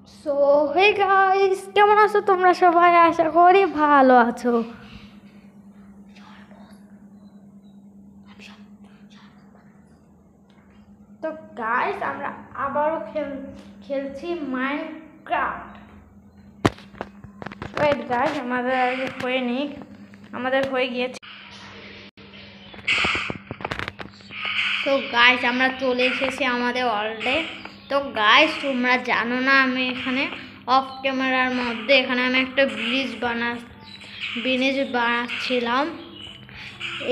So hey guys, কেমন আছো তোমরা সবাই? আশা করি ভালো আছো। তো গাইস, আমরা আবারও খেলছি মাইনক্রাফট। ওয়েট গাইস, আমাদের আগে হয়ে নিক, আমাদের হয়ে গিয়েছে। তো গাইস, আমরা চলে এসেছি আমাদের ওয়ার্ল্ডে। তো গাইস, তোমরা জানো না, আমি এখানে অফ ক্যামেরার মধ্যে এখানে আমি একটা ব্রিজ বানাচ্ছিলাম।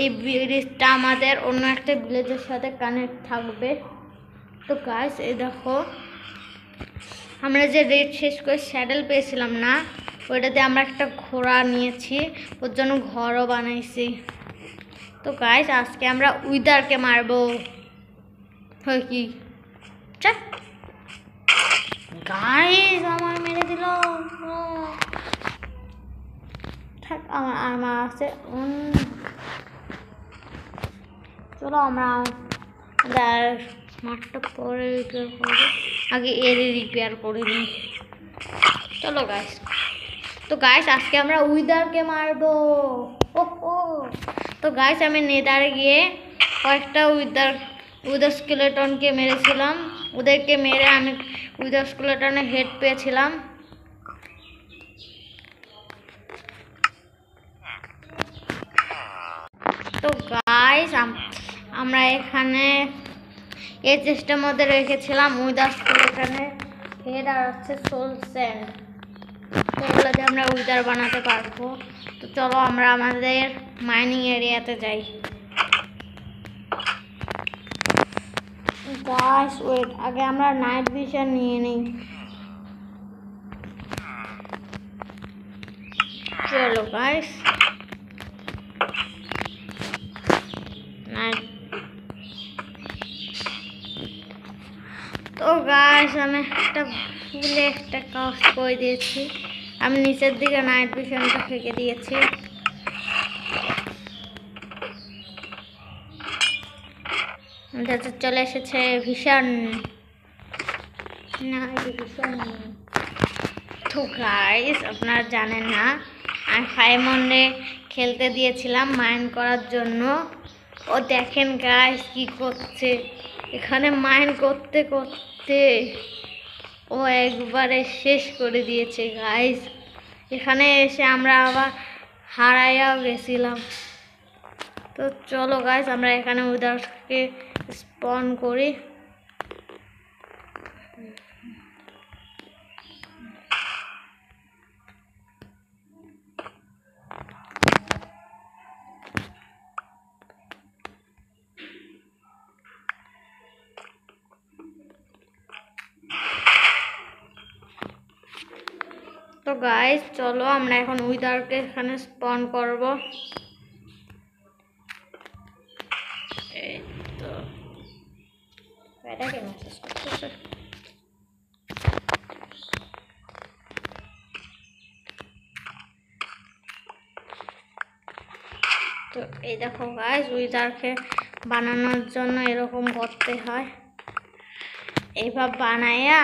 এই ব্রিজটা আমাদের অন্য একটা ভিলেজের সাথে কানেক্ট থাকবে। তো গাইস, এই দেখো, আমরা যে রেড শেষ করে স্যাডেল পেয়েছিলাম না, ওইটাতে আমরা একটা ঘোড়া নিয়েছি, ওর জন্য ঘরও বানাইছি। তো গাইস, আজকে আমরা উইদারকে মারবো। হয় কি গাইস, আমার মেরে দিল। থাক, আমার আছে। চলো আমরা মাঠটা পরে রিপেয়ার করবো, আগে এর রিপেয়ার করে নিই। চলো গাইস। তো গাইস, আজকে আমরা উইদারকে মারবো। ও তো গাইস, আমি নেদারে গিয়ে কয়েকটা উইদার স্কেলেটনকে মেরেছিলাম। ওদেরকে মেরে আমি উইদার স্কেলেটনের হেড পেয়েছিলাম। তো গাইস, আমরা এখানে এই চেষ্টার মধ্যে রেখেছিলাম উইদার স্কেলেটনের হেড আর হচ্ছে সোল স্যান্ড। তো এগুলোতে আমরা উইদার বানাতে পারবো। তো চলো আমরা আমাদের মাইনিং এরিয়াতে যাই। গাইস ওয়েট, আগে আমরা নাইট ভিশন নিয়ে নিই। চলো গাইস, তো গাইস, আমি একটা কাজ করে দিয়েছি। আমি নিচের দিকে নাইট ভিশনটা ফেঁকে দিয়েছি। চলে এসেছে ভিশন। তো গাইস, আপনারা জানেন না, আমি ফাইমনে খেলতে দিয়েছিলাম মাইন করার জন্য। ও দেখেন গাইস কি করছে, এখানে মাইন করতে করতে ও একবারে শেষ করে দিয়েছে গাইস। এখানে এসে আমরা আবার হারাইয়াও গেছিলাম। তো চলো গাইস, আমরা এখানে উইদারকে স্পন করি। তো গাইস, চলো আমরা এখন উইদারকে এখানে স্পন করব। এই তো এটাকে মেসেজ করতেছে। তো এই দেখো গাইস, উইদারকে বানানোর জন্য এরকম করতে হয়। এইভাবে বানাইয়া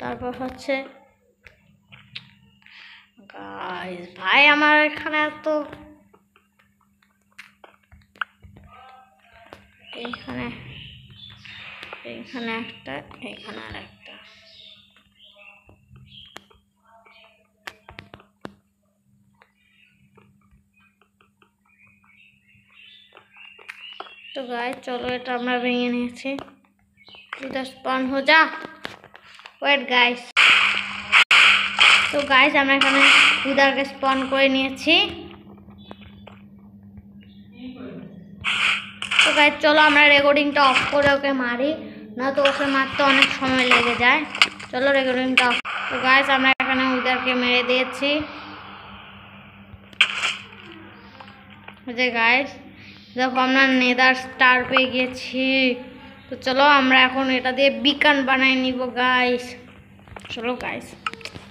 তারপর হচ্ছে গাইস, ভাই আমার এখানে তো এইখানে একটা, এখানে আর একটা। তো গাইস, চলো এটা আমরা ভেঙে নিয়েছি। উইদার স্পন হো যা। Wait guys. তো গাইস, আমরা এখানে উইদারকে স্পন করে নিয়েছি। তো গাইস, চলো আমরা রেকর্ডিংটা অফ করে ওকে মারি, না তো ওকে মারতে অনেক সময় লেগে যায়। চলো রেকর্ডিংটা অফ। তো গাইস, আমরা এখানে উইদারকে মেরে দিয়েছি। যে গাইস দেখো, আমরা নেদার স্টার পেয়ে গেছি। তো চলো আমরা এখন এটা দিয়ে বিকান বানাই নিব গাইস। চলো গাইস,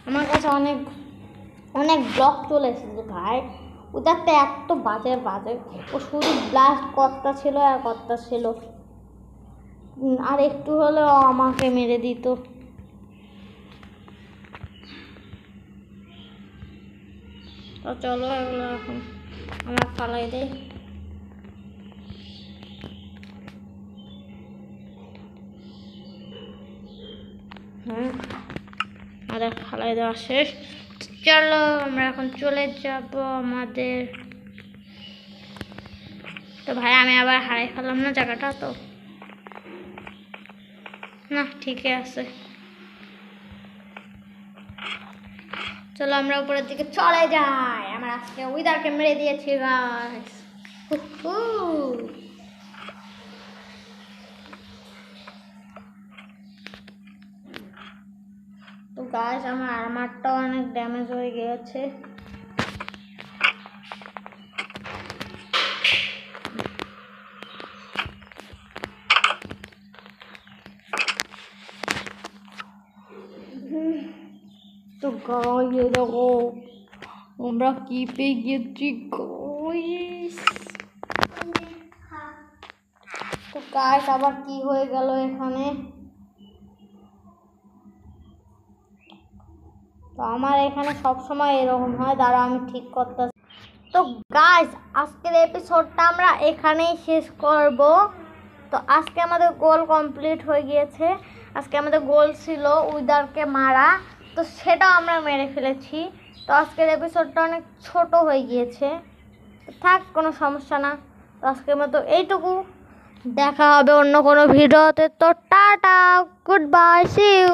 আমার কাছে অনেক ব্লক চলে এসেছে ভাই। ওটাতে এত বাজে ও শুধু ব্লাস্ট কর্তা ছিল আর কর্তা ছিল, আর একটু হলেও আমাকে মেরে দিত। তো চলো এগুলো এখন আমরা ফালাই দিই। আমাদের ফালাই দেওয়া শেষ। চলো আমরা এখন চলে যাব আমাদের। তো ভাই আমি আবার হারাই ফেললাম না জায়গাটা? তো না, ঠিকই আছে। চলো আমরা উপরের দিকে চলে যাই। আমরা আজকে উইদারকে মেরে দিয়েছি গাইস। তো গাইস আমার আর্মারটা অনেক ড্যামেজ হয়ে গিয়েছে। তো গাইস দেখো আমরা কি পেয়ে গেছি গাইস। তো গাইস আবার কি হয়ে গেল এখানে? তো আমার এখানে সবসময় এরকম হয়, দাঁড়া আমি ঠিক করতে। তো গাইস আজকের এপিসোডটা আমরা এখানেই শেষ করব। তো আজকে আমাদের গোল কমপ্লিট হয়ে গিয়েছে। আজকে আমাদের গোল ছিল উইদারকে মারা, তো সেটাও আমরা মেরে ফেলেছি। তো আজকের এপিসোডটা অনেক ছোট হয়ে গিয়েছে, তো থাক কোনো সমস্যা না। তো আজকের মতো এইটুকু, দেখা হবে অন্য কোনো ভিডিওতে। তো tata, goodbye, see you.